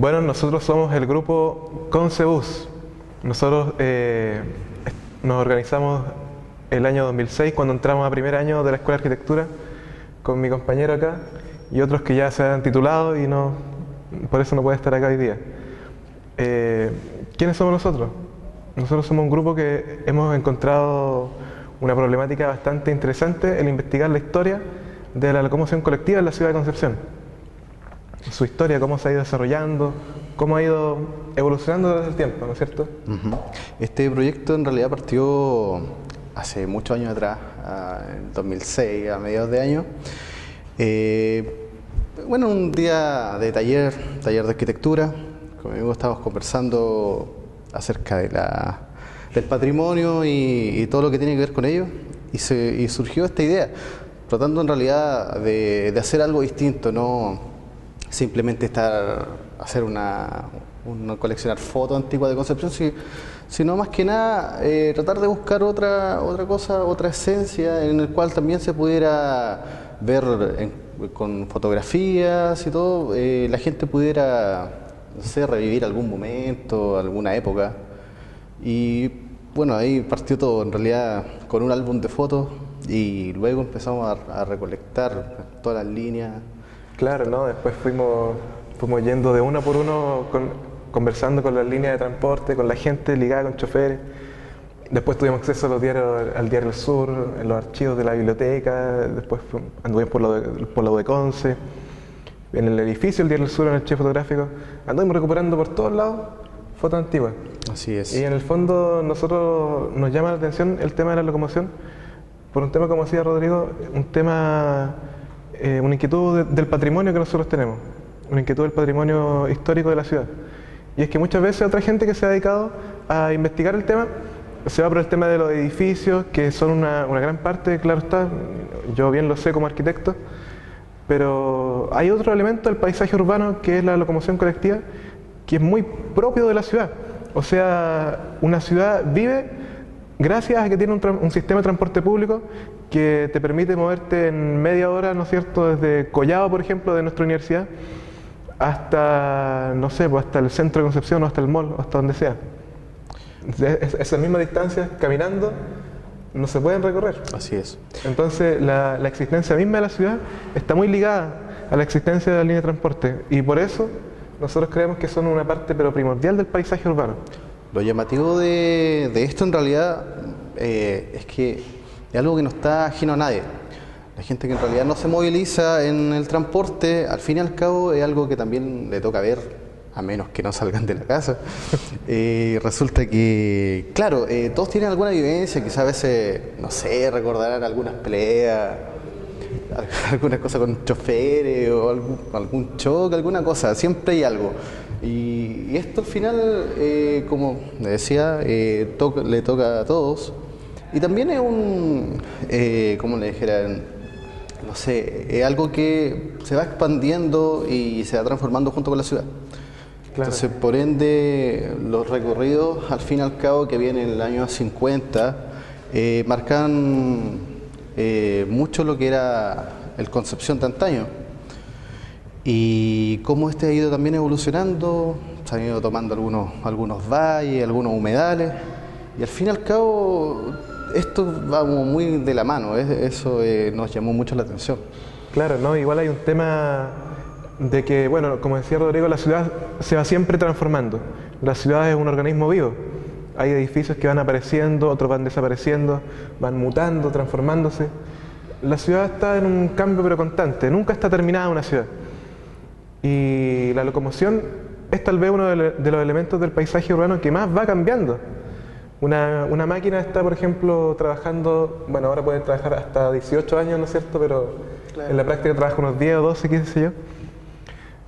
Bueno, nosotros somos el grupo Concebus. Nosotros nos organizamos el año 2006 cuando entramos a primer año de la Escuela de Arquitectura con mi compañero acá y otros que ya se han titulado y no, por eso no puede estar acá hoy día. ¿Quiénes somos nosotros? Nosotros somos un grupo que hemos encontrado una problemática bastante interesante en investigar la historia de la locomoción colectiva en la ciudad de Concepción. Su historia, cómo se ha ido desarrollando, cómo ha ido evolucionando desde el tiempo, ¿no es cierto? Este proyecto en realidad partió hace muchos años atrás, en 2006, a mediados de año. Bueno, un día de taller de arquitectura, con mi amigo estábamos conversando acerca de del patrimonio y todo lo que tiene que ver con ello, y surgió esta idea, tratando en realidad de hacer algo distinto, no simplemente hacer coleccionar fotos antiguas de Concepción, sino más que nada tratar de buscar otra cosa, otra esencia en el cual también se pudiera ver con fotografías y todo, la gente pudiera, no sé, revivir algún momento, alguna época. Y bueno, ahí partió todo en realidad con un álbum de fotos y luego empezamos a recolectar todas las líneas. Claro, ¿no? Después fuimos yendo de uno por uno, conversando con las líneas de transporte, con la gente ligada con choferes. Después tuvimos acceso a los diarios, al Diario El Sur, en los archivos de la biblioteca. Después anduvimos por la UDECONCE, en el edificio del Diario El Sur, en el archivo fotográfico. Anduvimos recuperando por todos lados fotos antiguas. Así es. Y en el fondo nosotros nos llama la atención el tema de la locomoción, por un tema, como decía Rodrigo, un tema... una inquietud del patrimonio que nosotros tenemos, una inquietud del patrimonio histórico de la ciudad. Y es que muchas veces otra gente que se ha dedicado a investigar el tema se va por el tema de los edificios, que son una gran parte, claro está, yo bien lo sé como arquitecto, pero hay otro elemento del paisaje urbano que es la locomoción colectiva, que es muy propio de la ciudad. O sea, una ciudad vive gracias a que tiene un sistema de transporte público que te permite moverte en media hora, ¿no es cierto?, desde Collado, por ejemplo, de nuestra universidad, hasta, no sé, pues hasta el centro de Concepción, o hasta el mall, o hasta donde sea. Esas mismas distancias, caminando, no se pueden recorrer. Así es. Entonces, la existencia misma de la ciudad está muy ligada a la existencia de la línea de transporte, y por eso nosotros creemos que son una parte, pero primordial, del paisaje urbano. Lo llamativo de esto en realidad es que es algo que no está ajeno a nadie. La gente que en realidad no se moviliza en el transporte, al fin y al cabo es algo que también le toca ver, a menos que no salgan de la casa. Resulta que, claro, todos tienen alguna vivencia, quizás a veces, no sé, recordarán algunas peleas, alguna cosa con choferes o algún choque, alguna cosa, siempre hay algo. Y esto al final, como le decía, le toca a todos. Y también es como le dijera, no sé, es algo que se va expandiendo y se va transformando junto con la ciudad. Claro. Entonces, por ende, los recorridos, al fin y al cabo, que vienen en el año 50, marcan mucho lo que era el Concepción de antaño. Y cómo este ha ido también evolucionando, se han ido tomando algunos valles, algunos humedales, y al fin y al cabo esto va muy de la mano, eso nos llamó mucho la atención. Claro, ¿no? Igual hay un tema de que, bueno, como decía Rodrigo, la ciudad se va siempre transformando. La ciudad es un organismo vivo. Hay edificios que van apareciendo, otros van desapareciendo, van mutando, transformándose. La ciudad está en un cambio pero constante, nunca está terminada una ciudad. Y la locomoción es tal vez uno de los elementos del paisaje urbano que más va cambiando. Una máquina está, por ejemplo, trabajando, bueno, ahora puede trabajar hasta 18 años, ¿no es cierto? Pero claro, en la práctica trabaja unos 10 o 12, qué sé yo.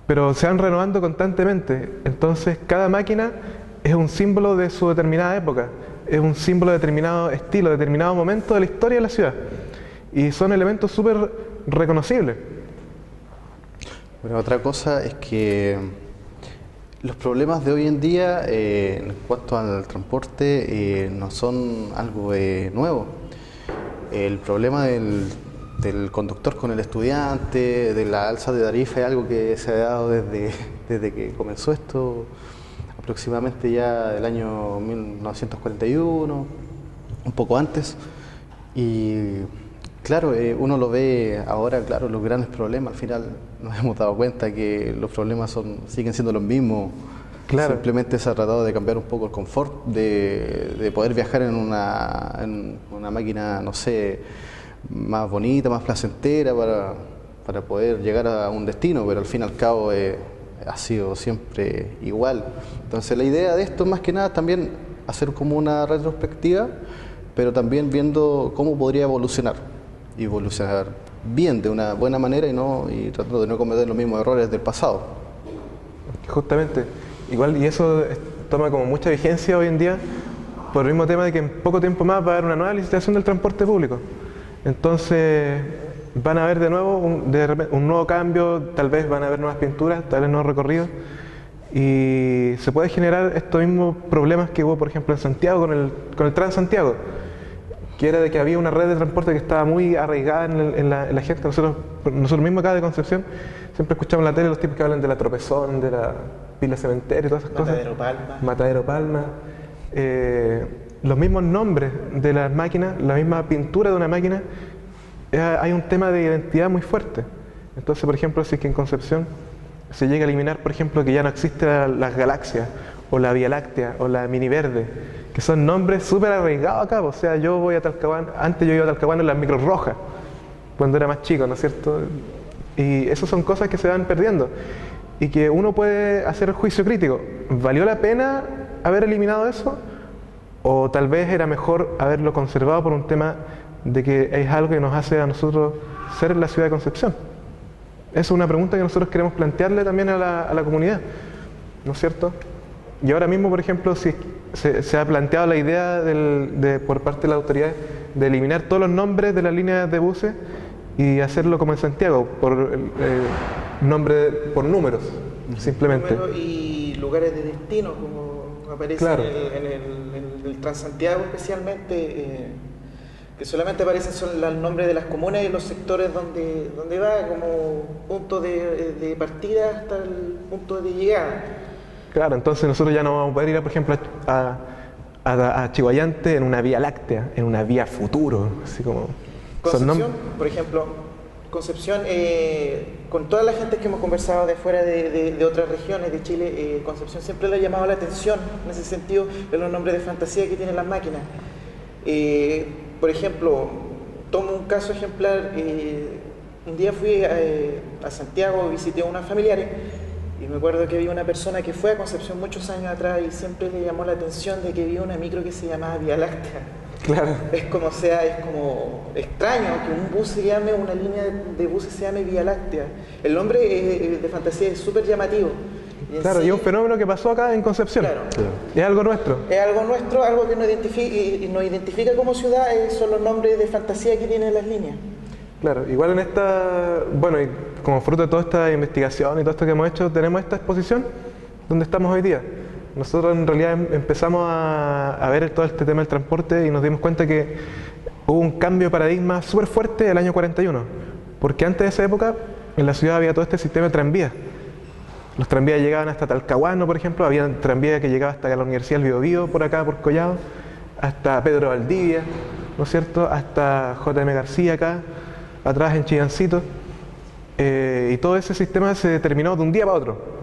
Pero se van renovando constantemente. Entonces, cada máquina es un símbolo de su determinada época, es un símbolo de determinado estilo, de determinado momento de la historia de la ciudad. Y son elementos súper reconocibles. Bueno, otra cosa es que los problemas de hoy en día en cuanto al transporte no son algo nuevo. El problema del conductor con el estudiante, de la alza de tarifa, es algo que se ha dado desde desde que comenzó esto, aproximadamente ya del año 1941, un poco antes. Y claro, uno lo ve ahora, claro, los grandes problemas, al final nos hemos dado cuenta que los problemas siguen siendo los mismos. Claro. Simplemente se ha tratado de cambiar un poco el confort, de poder viajar en una máquina, no sé, más bonita, más placentera para poder llegar a un destino, pero al fin y al cabo ha sido siempre igual. Entonces la idea de esto más que nada también hacer como una retrospectiva, pero también viendo cómo podría evolucionar bien, de una buena manera y tratando de no cometer los mismos errores del pasado. Justamente, igual, y eso toma como mucha vigencia hoy en día por el mismo tema de que en poco tiempo más va a haber una nueva licitación del transporte público. Entonces van a haber de nuevo un nuevo cambio, tal vez van a haber nuevas pinturas, tal vez nuevos recorridos, y se puede generar estos mismos problemas que hubo, por ejemplo, en Santiago con el Transantiago, que era de que había una red de transporte que estaba muy arraigada en la gente. Nosotros mismos acá de Concepción siempre escuchamos en la tele los tipos que hablan de la Tropezón, de la Pila Cementerio y todas esas Matadero cosas. Palma. Matadero Palma. Los mismos nombres de las máquinas, la misma pintura de una máquina, hay un tema de identidad muy fuerte. Entonces, por ejemplo, si es que en Concepción se llega a eliminar, por ejemplo, que ya no existe las Galaxias, o la Vía Láctea, o la Mini Verde, que son nombres súper arraigados acá. O sea, yo voy a Talcahuano, antes yo iba a Talcahuano en las micros rojas, cuando era más chico, ¿no es cierto? Y esas son cosas que se van perdiendo y que uno puede hacer el juicio crítico. ¿Valió la pena haber eliminado eso? ¿O tal vez era mejor haberlo conservado por un tema de que es algo que nos hace a nosotros ser la ciudad de Concepción? Esa es una pregunta que nosotros queremos plantearle también a la comunidad, ¿no es cierto? Y ahora mismo, por ejemplo, si se ha planteado la idea por parte de las autoridades de eliminar todos los nombres de las líneas de buses y hacerlo como en Santiago, por por números, simplemente. Números y lugares de destino, como aparece Claro. en el Transantiago especialmente, que solamente aparecen son los nombres de las comunas y los sectores donde va, como punto de partida hasta el punto de llegada. Claro, entonces nosotros ya no vamos a poder ir, por ejemplo, a Chihuayante en una vía láctea, en una vía futuro, así como... Concepción, por ejemplo, Concepción, con toda la gente que hemos conversado de afuera de otras regiones de Chile, Concepción siempre le ha llamado la atención en ese sentido de los nombres de fantasía que tienen las máquinas. Por ejemplo, tomo un caso ejemplar, un día fui a Santiago, visité a unas familiares y me acuerdo que había una persona que fue a Concepción muchos años atrás y siempre le llamó la atención de que había una micro que se llamaba Vía Láctea. Claro. Es como extraño que un bus se llame, una línea de buses se llame Vía Láctea. El nombre de fantasía es súper llamativo. Claro, y es un fenómeno que pasó acá en Concepción. Claro. Es algo nuestro. Es algo nuestro, algo que nos identifica como ciudad, son los nombres de fantasía que tienen las líneas. Claro, igual en bueno, y como fruto de toda esta investigación y todo esto que hemos hecho, tenemos esta exposición donde estamos hoy día. Nosotros en realidad empezamos a ver todo este tema del transporte y nos dimos cuenta que hubo un cambio de paradigma súper fuerte el año 41, porque antes de esa época en la ciudad había todo este sistema de tranvías. Los tranvías llegaban hasta Talcahuano, por ejemplo, había un tranvía que llegaba hasta la Universidad del Biobío, por acá, por Collado, hasta Pedro Valdivia, ¿no es cierto?, hasta J.M. García acá, atrás en Chillancito, y todo ese sistema se terminó de un día para otro,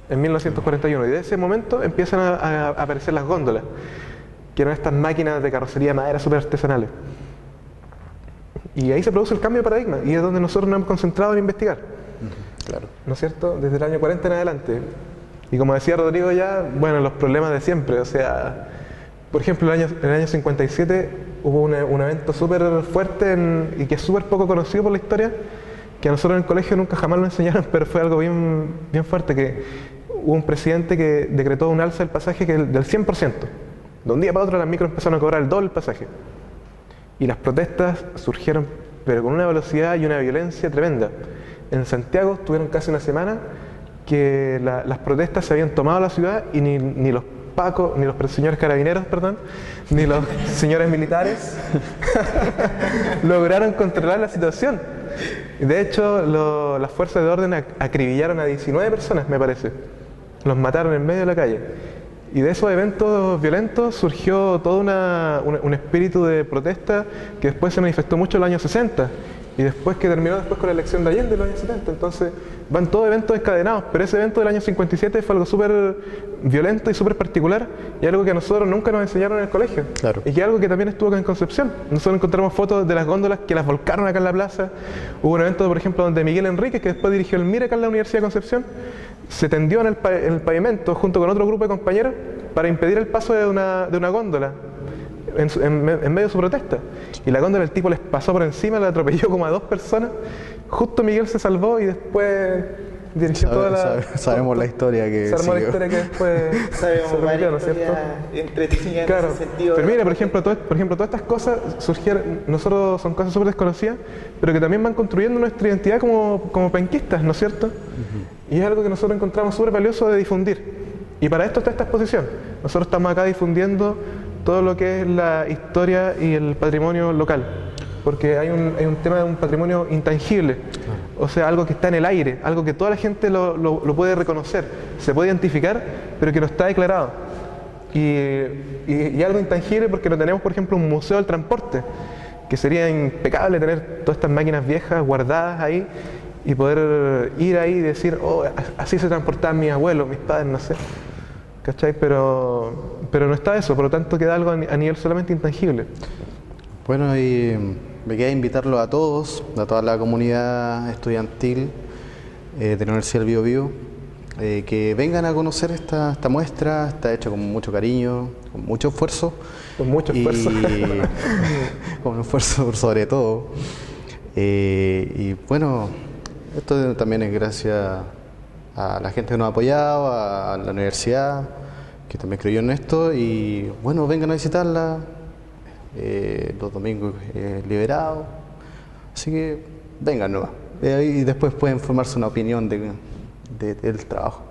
en 1941, y de ese momento empiezan a aparecer las góndolas, que eran estas máquinas de carrocería de madera súper artesanales. Y ahí se produce el cambio de paradigma, y es donde nosotros nos hemos concentrado en investigar. Claro. ¿No es cierto? Desde el año 40 en adelante. Y como decía Rodrigo ya, bueno, los problemas de siempre, o sea, por ejemplo, en el año 57 hubo un evento súper fuerte y que es súper poco conocido por la historia, que a nosotros en el colegio nunca jamás lo enseñaron, pero fue algo bien fuerte, que hubo un presidente que decretó un alza del pasaje del 100%. De un día para otro las micros empezaron a cobrar el doble el pasaje. Y las protestas surgieron, pero con una velocidad y una violencia tremenda. En Santiago estuvieron casi una semana que las protestas se habían tomado la ciudad y ni los pacos, ni los señores carabineros, perdón, ni los señores militares lograron controlar la situación. De hecho, las fuerzas de orden acribillaron a 19 personas, me parece. Los mataron en medio de la calle. Y de esos eventos violentos surgió todo un espíritu de protesta que después se manifestó mucho en los años 60 y después que terminó después con la elección de Allende en los años 70. Entonces van todos eventos encadenados, pero ese evento del año 57 fue algo súper violento y súper particular y algo que a nosotros nunca nos enseñaron en el colegio. Claro. Y que algo que también estuvo acá en Concepción. Nosotros encontramos fotos de las góndolas que las volcaron acá en la plaza. Hubo un evento, por ejemplo, donde Miguel Enríquez, que después dirigió el MIRE acá en la Universidad de Concepción, se tendió en el pavimento junto con otro grupo de compañeros para impedir el paso de una góndola en medio de su protesta. Y la góndola, el tipo les pasó por encima, le atropelló como a 2 personas. Justo Miguel se salvó y después dirigió toda la... Sabemos la historia que se armó la siguió. historia que después Sabemos se repitió, ¿no es cierto? entretenidas Claro, en ese sentido. pero mira, por ejemplo, todas estas cosas surgieron, nosotros son cosas súper desconocidas, pero que también van construyendo nuestra identidad como penquistas, ¿no es cierto? Y es algo que nosotros encontramos súper valioso de difundir. Y para esto está esta exposición. Nosotros estamos acá difundiendo todo lo que es la historia y el patrimonio local, porque hay un tema de un patrimonio intangible, o sea, algo que está en el aire, algo que toda la gente lo puede reconocer, se puede identificar, pero que no está declarado. Y algo intangible porque no tenemos, por ejemplo, un museo del transporte, que sería impecable tener todas estas máquinas viejas guardadas ahí y poder ir ahí y decir, oh, así se transportaban mis abuelos, mis padres, no sé. ¿Cachai? Pero no está eso, por lo tanto queda algo a nivel solamente intangible. Bueno, y me queda invitarlos a todos, a toda la comunidad estudiantil de la Universidad del Biobío, que vengan a conocer esta muestra. Está hecha con mucho cariño, con mucho esfuerzo. Con mucho esfuerzo. Con un esfuerzo sobre todo. Y bueno, esto también es gracias a la gente que nos ha apoyado, a la universidad, que también creyó en esto. Y bueno, vengan a visitarla. Los domingos liberados, así que vengan nomás y después pueden formarse una opinión del trabajo.